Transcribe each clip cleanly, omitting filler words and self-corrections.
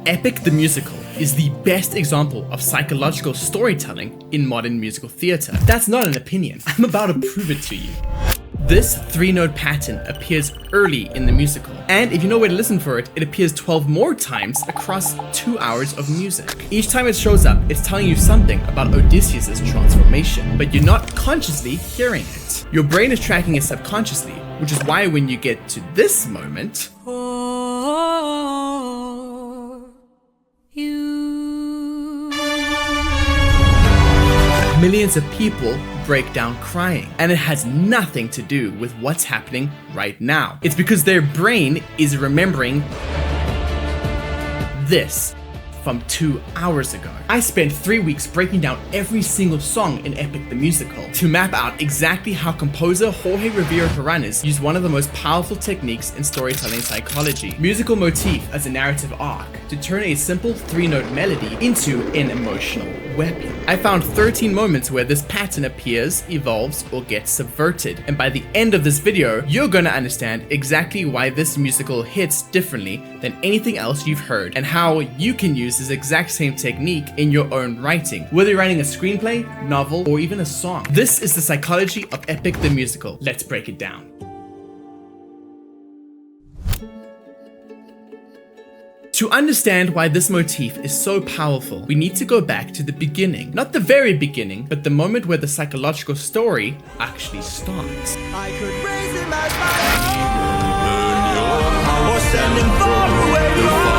Epic the Musical is the best example of psychological storytelling in modern musical theatre. That's not an opinion. I'm about to prove it to you. This 3-note pattern appears early in the musical, and if you know where to listen for it, it appears 12 more times across 2 hours of music. Each time it shows up, it's telling you something about Odysseus' transformation, but you're not consciously hearing it. Your brain is tracking it subconsciously, which is why when you get to this moment, millions of people break down crying, and it has nothing to do with what's happening right now. It's because their brain is remembering this from 2 hours ago. I spent 3 weeks breaking down every single song in Epic the Musical to map out exactly how composer Jorge Rivera-Herrans used one of the most powerful techniques in storytelling psychology, musical motif as a narrative arc, to turn a simple 3-note melody into an emotional weapon. I found 13 moments where this pattern appears, evolves, or gets subverted, and by the end of this video, you're gonna understand exactly why this musical hits differently than anything else you've heard, and how you can use this exact same technique in your own writing, whether you're writing a screenplay, novel, or even a song. This is the psychology of Epic the Musical. Let's break it down. To understand why this motif is so powerful, we need to go back to the beginning. Not the very beginning, but the moment where the psychological story actually starts. I could raise him as my own, or send him far away from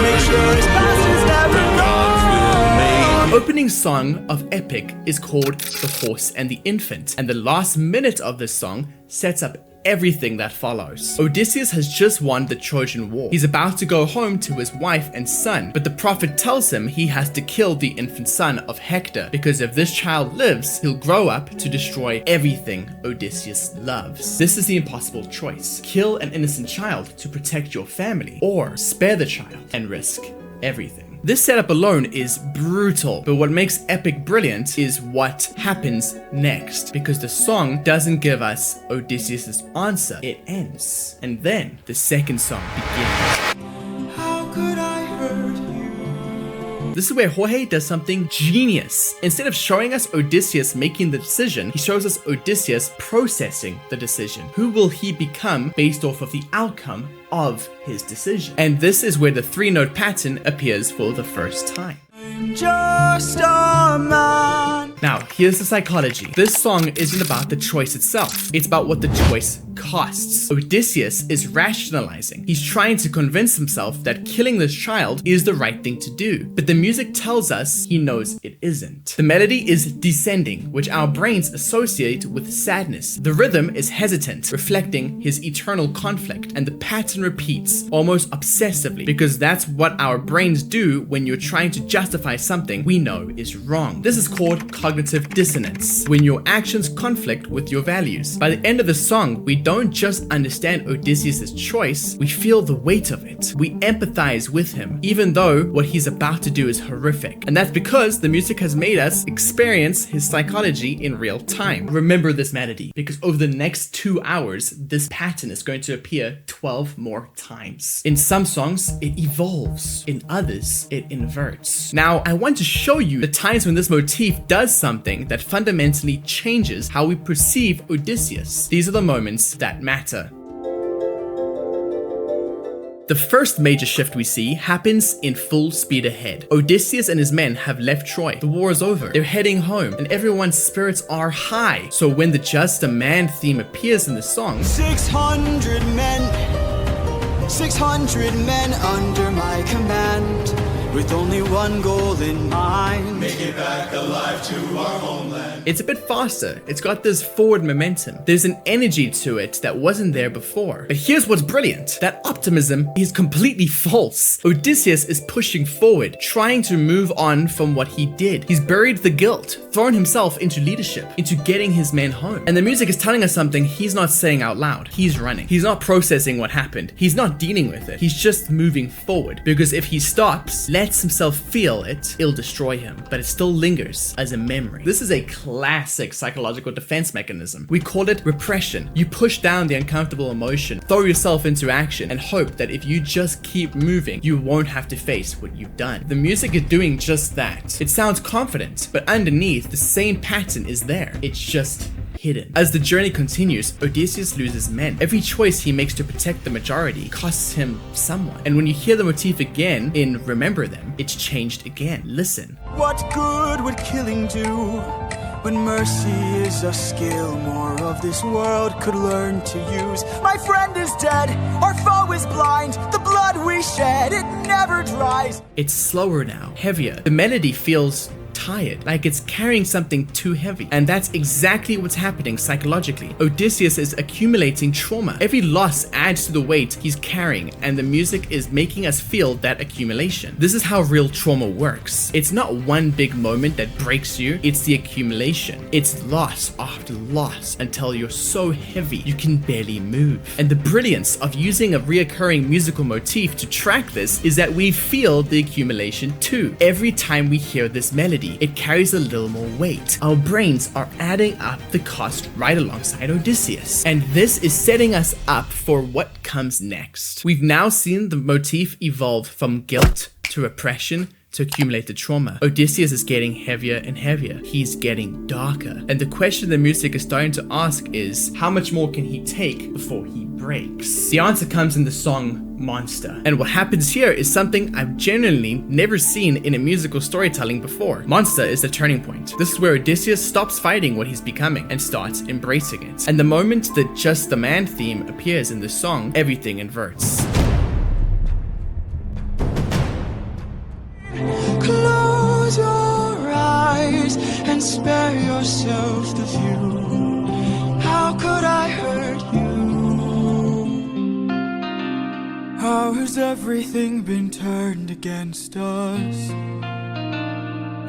make sure his past is never gone. The opening song of Epic is called The Horse and the Infant, and the last minute of this song sets up everything that follows. Odysseus has just won the Trojan War. He's about to go home to his wife and son, but the prophet tells him he has to kill the infant son of Hector, because if this child lives, he'll grow up to destroy everything Odysseus loves. This is the impossible choice. Kill an innocent child to protect your family, or spare the child and risk everything. This setup alone is brutal, but what makes Epic brilliant is what happens next, because the song doesn't give us Odysseus' answer, it ends. And then the second song begins. How could I hurt you? This is where Jorge does something genius. Instead of showing us Odysseus making the decision, he shows us Odysseus processing the decision. Who will he become based off of the outcome of his decision? And this is where the 3-note pattern appears for the first time. I'm just a man. Now, here's the psychology. This song isn't about the choice itself. It's about what the choice costs. Odysseus is rationalizing. He's trying to convince himself that killing this child is the right thing to do. But the music tells us he knows it isn't. The melody is descending, which our brains associate with sadness. The rhythm is hesitant, reflecting his eternal conflict. And the pattern repeats almost obsessively, because that's what our brains do when you're trying to justify something we know is wrong. This is called cognitive dissonance, when your actions conflict with your values. By the end of the song, we don't just understand Odysseus' choice, we feel the weight of it. We empathize with him, even though what he's about to do is horrific. And that's because the music has made us experience his psychology in real time. Remember this melody, because over the next 2 hours, this pattern is going to appear 12 more times. In some songs, it evolves. In others, it inverts. Now, I want to show you the times when this motif does something that fundamentally changes how we perceive Odysseus. These are the moments that matter. The first major shift we see happens in full speed ahead. Odysseus and his men have left Troy. The war is over. They're heading home, and everyone's spirits are high. So when the Just a Man theme appears in the song, 600 men under my command, with only one goal in mind: make it back alive to our homeland. it's a bit faster. It's got this forward momentum. There's an energy to it that wasn't there before. But here's what's brilliant. That optimism is completely false. Odysseus is pushing forward, trying to move on from what he did. He's buried the guilt, thrown himself into leadership, into getting his men home. And the music is telling us something he's not saying out loud. He's running. He's not processing what happened. He's not dealing with it. He's just moving forward. Because if he stops, less lets himself feel it, it'll destroy him, but it still lingers as a memory. This is a classic psychological defense mechanism. We call it repression. You push down the uncomfortable emotion, throw yourself into action, and hope that if you just keep moving, you won't have to face what you've done. The music is doing just that. It sounds confident, but underneath, the same pattern is there. It's just hidden. As the journey continues, Odysseus loses men. Every choice he makes to protect the majority costs him someone. And when you hear the motif again in Remember Them, it's changed again. Listen. What good would killing do? When mercy is a skill more of this world could learn to use. My friend is dead, our foe is blind. The blood we shed, it never dries. It's slower now, heavier. The melody feels tired, like it's carrying something too heavy. And that's exactly what's happening psychologically. Odysseus is accumulating trauma. Every loss adds to the weight he's carrying, and the music is making us feel that accumulation. This is how real trauma works. It's not one big moment that breaks you, it's the accumulation. It's loss after loss until you're so heavy you can barely move. And the brilliance of using a reoccurring musical motif to track this is that we feel the accumulation too. Every time we hear this melody, it carries a little more weight. Our brains are adding up the cost right alongside Odysseus. And this is setting us up for what comes next. We've now seen the motif evolve from guilt to repression to accumulated trauma. Odysseus is getting heavier and heavier. He's getting darker. And the question the music is starting to ask is, how much more can he take before he breaks? The answer comes in the song Monster. And what happens here is something I've genuinely never seen in a musical storytelling before. Monster is the turning point. This is where Odysseus stops fighting what he's becoming and starts embracing it. And the moment the Just the Man theme appears in the song, everything inverts. Close your eyes and spare yourself the view. How could I hurt you? How has everything been turned against us?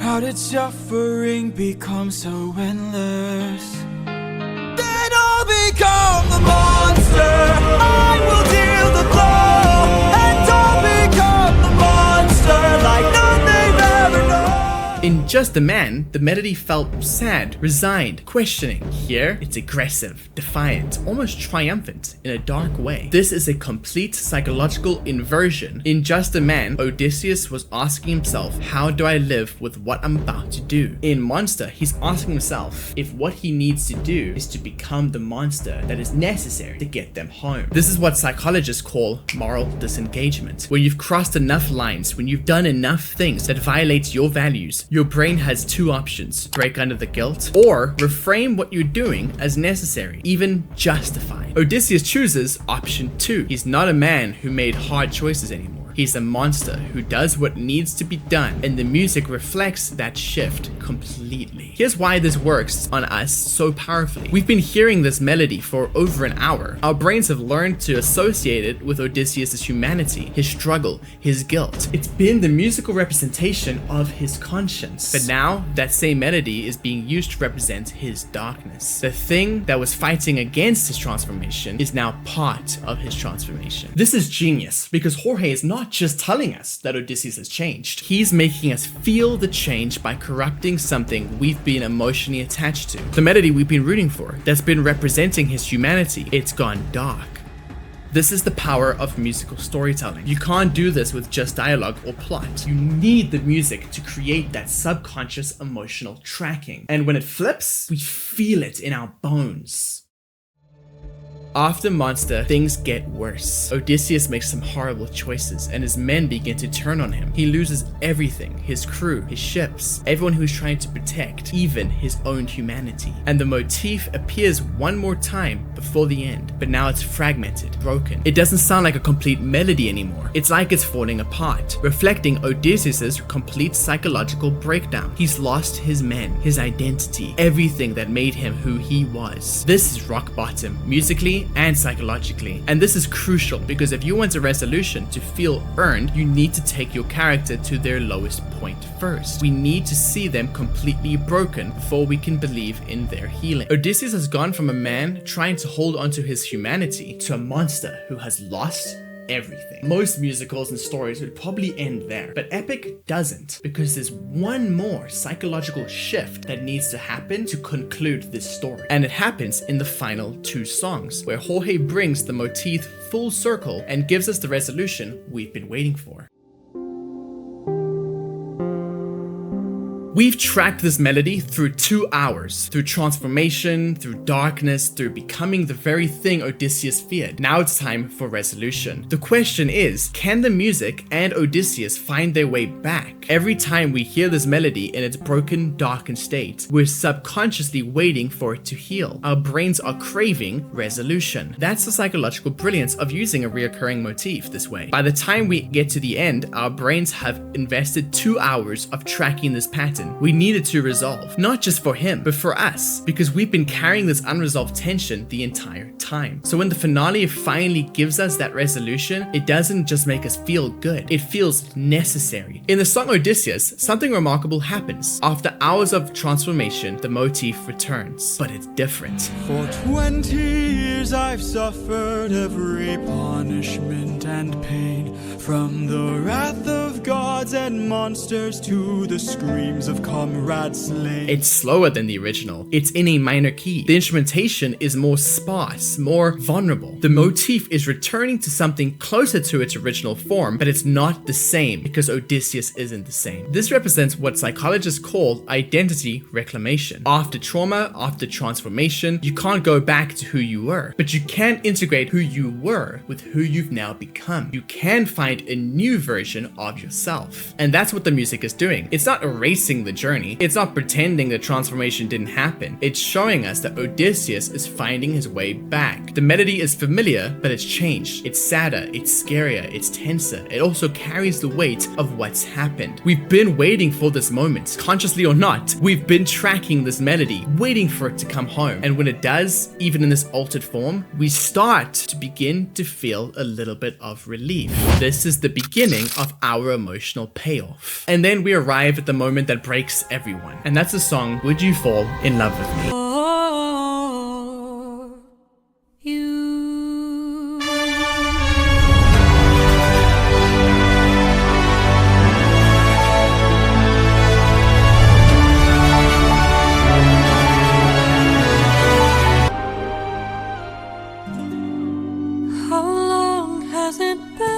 How did suffering become so endless? Then I'll become the monster. I will deal the blow, and I'll become the monster like none they've ever known. In Just a Man, the melody felt sad, resigned, questioning. Here, it's aggressive, defiant, almost triumphant in a dark way. This is a complete psychological inversion. In Just a Man, Odysseus was asking himself, how do I live with what I'm about to do? In Monster, he's asking himself if what he needs to do is to become the monster that is necessary to get them home. This is what psychologists call moral disengagement. When you've crossed enough lines, when you've done enough things that violate your values, your brain has two options: break under the guilt, or reframe what you're doing as necessary, even justified. Odysseus chooses option 2. He's not a man who made hard choices anymore. He's a monster who does what needs to be done, and the music reflects that shift completely. Here's why this works on us so powerfully. We've been hearing this melody for over an hour. Our brains have learned to associate it with Odysseus' humanity, his struggle, his guilt. It's been the musical representation of his conscience. But now, that same melody is being used to represent his darkness. The thing that was fighting against his transformation is now part of his transformation. This is genius, because Jorge is not just telling us that Odysseus has changed. He's making us feel the change by corrupting something we've been emotionally attached to. The melody we've been rooting for, that's been representing his humanity, it's gone dark. This is the power of musical storytelling. You can't do this with just dialogue or plot. You need the music to create that subconscious emotional tracking. And when it flips, we feel it in our bones. After Monster, things get worse. Odysseus makes some horrible choices, and his men begin to turn on him. He loses everything: his crew, his ships, everyone who's trying to protect, even his own humanity. And the motif appears one more time before the end, but now it's fragmented, broken. It doesn't sound like a complete melody anymore. It's like it's falling apart, reflecting Odysseus' complete psychological breakdown. He's lost his men, his identity, everything that made him who he was. This is rock bottom, musically and psychologically. And this is crucial, because if you want a resolution to feel earned, you need to take your character to their lowest point first. We need to see them completely broken before we can believe in their healing. Odysseus has gone from a man trying to hold onto his humanity to a monster who has lost everything. Most musicals and stories would probably end there, but Epic doesn't, because there's one more psychological shift that needs to happen to conclude this story. And it happens in the final 2 songs, where Jorge brings the motif full circle and gives us the resolution we've been waiting for. We've tracked this melody through 2 hours, through transformation, through darkness, through becoming the very thing Odysseus feared. Now it's time for resolution. The question is, can the music and Odysseus find their way back? Every time we hear this melody in its broken, darkened state, we're subconsciously waiting for it to heal. Our brains are craving resolution. That's the psychological brilliance of using a reoccurring motif this way. By the time we get to the end, our brains have invested 2 hours of tracking this pattern we needed to resolve, not just for him, but for us, because we've been carrying this unresolved tension the entire time. So when the finale finally gives us that resolution, it doesn't just make us feel good, it feels necessary. In the song Odysseus, something remarkable happens. After hours of transformation, the motif returns, but it's different. For 20 years I've suffered every punishment and pain, from the wrath of gods and monsters to the screams of comrades slain. It's slower than the original. It's in a minor key. The instrumentation is more sparse, more vulnerable. The motif is returning to something closer to its original form, but it's not the same because Odysseus isn't the same. This represents what psychologists call identity reclamation. After trauma, after transformation, you can't go back to who you were, but you can integrate who you were with who you've now become. You can find a new version of yourself. And that's what the music is doing. It's not erasing the journey. It's not pretending the transformation didn't happen. It's showing us that Odysseus is finding his way back. The melody is familiar, but it's changed. It's sadder, it's scarier, it's tenser. It also carries the weight of what's happened. We've been waiting for this moment, consciously or not. We've been tracking this melody, waiting for it to come home. And when it does, even in this altered form, we start to begin to feel a little bit of relief. This is the beginning of our emotional payoff. And then we arrive at the moment that breaks everyone. And that's the song, Would You Fall in Love With Me? Oh, you. How long has it been?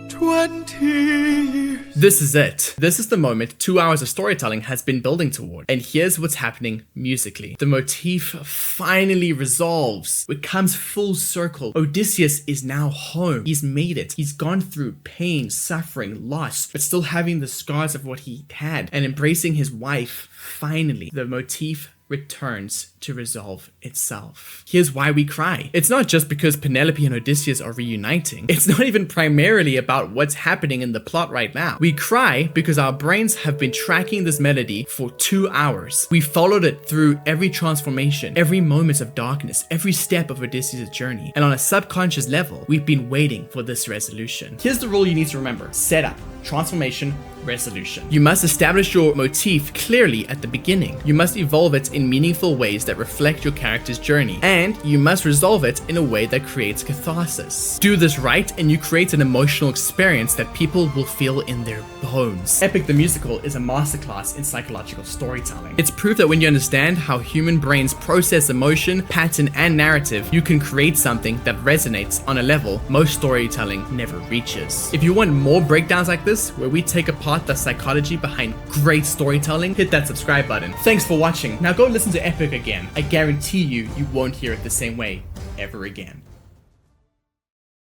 20 years. This is it. This is the moment 2 hours of storytelling has been building toward. And here's what's happening musically. The motif finally resolves. It comes full circle. Odysseus is now home. He's made it. He's gone through pain, suffering, loss, but still having the scars of what he had and embracing his wife. Finally, the motif returns to resolve itself. Here's why we cry. It's not just because Penelope and Odysseus are reuniting. It's not even primarily about what's happening in the plot right now. We cry because our brains have been tracking this melody for 2 hours. We followed it through every transformation, every moment of darkness, every step of Odysseus' journey. And on a subconscious level, we've been waiting for this resolution. Here's the rule you need to remember. Setup, transformation, resolution. You must establish your motif clearly at the beginning. You must evolve it in meaningful ways that reflect your character's journey. And you must resolve it in a way that creates catharsis. Do this right and you create an emotional experience that people will feel in their bones. Epic the Musical is a masterclass in psychological storytelling. It's proof that when you understand how human brains process emotion, pattern, and narrative, you can create something that resonates on a level most storytelling never reaches. If you want more breakdowns like this, where we take apart the psychology behind great storytelling, hit that subscribe button. Thanks for watching. Now go listen to Epic again. I guarantee you won't hear it the same way ever again.